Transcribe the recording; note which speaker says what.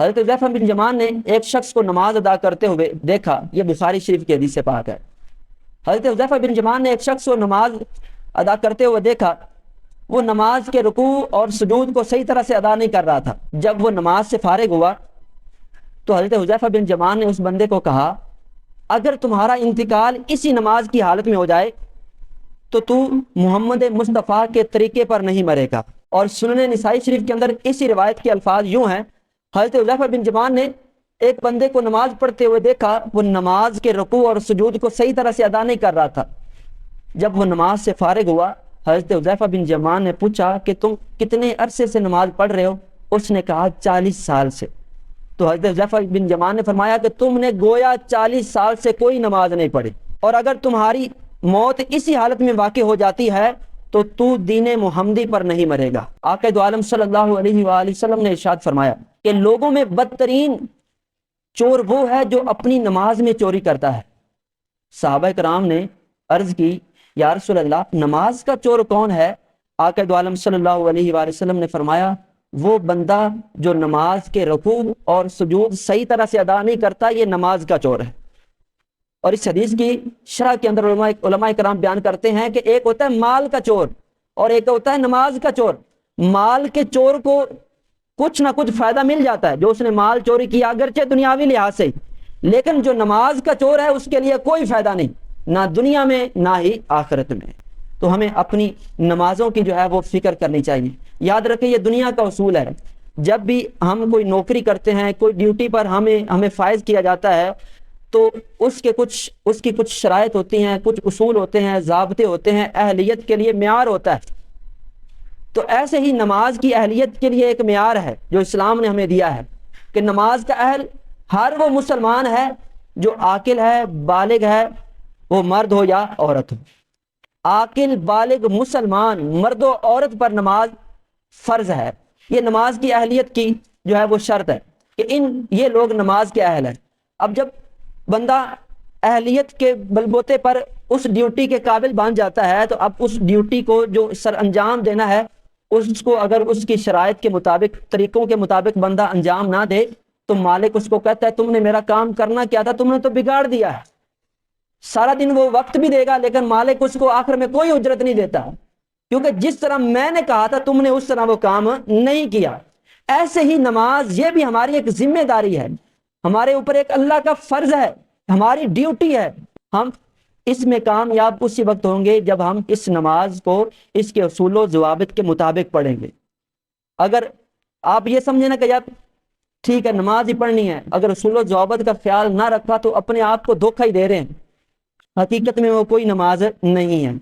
Speaker 1: حضرت حذیفہ بن یمان نے ایک شخص کو نماز ادا کرتے ہوئے دیکھا، یہ بخاری شریف کی حدیث سے پاک ہے۔ حضرت حذیفہ بن یمان نے ایک شخص کو نماز ادا کرتے ہوئے دیکھا، وہ نماز کے رکوع اور سجود کو صحیح طرح سے ادا نہیں کر رہا تھا۔ جب وہ نماز سے فارغ ہوا تو حضرت حذیفہ بن یمان نے اس بندے کو کہا، اگر تمہارا انتقال اسی نماز کی حالت میں ہو جائے تو محمد مصطفیٰ کے طریقے پر نہیں مرے گا۔ اور سنن نسائی شریف کے اندر اسی روایت کے الفاظ یوں ہیں، حضرت حذیفہ بن یمان نے ایک بندے کو نماز پڑھتے ہوئے دیکھا، وہ نماز کے رکوع اور سجود کو صحیح طرح سے ادا نہیں کر رہا تھا۔ جب وہ نماز سے فارغ ہوا، حضرت حذیفہ بن یمان نے پوچھا کہ تم کتنے عرصے سے نماز پڑھ رہے ہو؟ اس نے کہا 40 سال سے۔ تو حضرت حذیفہ بن یمان نے فرمایا کہ تم نے گویا 40 سال سے کوئی نماز نہیں پڑھی، اور اگر تمہاری موت اسی حالت میں واقع ہو جاتی ہے تو دین محمدی پر نہیں مرے گا۔ آقا دو عالم صلی اللہ علیہ وآلہ وسلم نے ارشاد فرمایا کہ لوگوں میں بدترین چور وہ ہے جو اپنی نماز میں چوری کرتا ہے۔ صحابہ کرام نے عرض کی، یا رسول اللہ، نماز کا چور کون ہے؟ آقا دو عالم صلی اللہ علیہ وآلہ وسلم نے فرمایا، وہ بندہ جو نماز کے رکوع اور سجود صحیح طرح سے ادا نہیں کرتا، یہ نماز کا چور ہے۔ اور اس حدیث کی شرح کے اندر علماء کرام بیان کرتے ہیں کہ ایک ہوتا ہے مال کا چور اور ایک ہوتا ہے نماز کا چور۔ مال کے چور کو کچھ نہ کچھ فائدہ مل جاتا ہے، جو اس نے مال چوری کیا اگرچہ دنیاوی لحاظ سے، لیکن جو نماز کا چور ہے اس کے لیے کوئی فائدہ نہیں، نہ دنیا میں نہ ہی آخرت میں۔ تو ہمیں اپنی نمازوں کی جو ہے وہ فکر کرنی چاہیے۔ یاد رکھیں، یہ دنیا کا اصول ہے، جب بھی ہم کوئی نوکری کرتے ہیں، کوئی ڈیوٹی پر ہمیں فائز کیا جاتا ہے، تو اس کی کچھ شرائط ہوتی ہیں، کچھ اصول ہوتے ہیں، ضابطے ہوتے ہیں، اہلیت کے لیے معیار ہوتا ہے۔ تو ایسے ہی نماز کی اہلیت کے لیے ایک معیار ہے جو اسلام نے ہمیں دیا ہے کہ نماز کا اہل ہر وہ مسلمان ہے جو عاقل ہے، بالغ ہے، وہ مرد ہو یا عورت ہو۔ عاقل بالغ مسلمان مرد و عورت پر نماز فرض ہے۔ یہ نماز کی اہلیت کی جو ہے وہ شرط ہے کہ یہ لوگ نماز کے اہل ہیں۔ اب جب بندہ اہلیت کے بلبوتے پر اس ڈیوٹی کے قابل بن جاتا ہے، تو اب اس ڈیوٹی کو جو سر انجام دینا ہے، اس کو اگر اس کی شرائط کے مطابق، طریقوں کے مطابق بندہ انجام نہ دے تو مالک اس کو کہتا ہے تم نے میرا کام کرنا کیا تھا، تم نے تو بگاڑ دیا ہے۔ سارا دن وہ وقت بھی دے گا لیکن مالک اس کو آخر میں کوئی اجرت نہیں دیتا، کیونکہ جس طرح میں نے کہا تھا تم نے اس طرح وہ کام نہیں کیا۔ ایسے ہی نماز، یہ بھی ہماری ایک ذمہ داری ہے، ہمارے اوپر ایک اللہ کا فرض ہے، ہماری ڈیوٹی ہے۔ ہم اس میں کامیاب اسی وقت ہوں گے جب ہم اس نماز کو اس کے اصول و ضوابط کے مطابق پڑھیں گے۔ اگر آپ یہ سمجھیں نا کہ یار ٹھیک ہے نماز ہی پڑھنی ہے، اگر اصول و ضوابط کا خیال نہ رکھا تو اپنے آپ کو دھوکہ ہی دے رہے ہیں، حقیقت میں وہ کوئی نماز نہیں ہے۔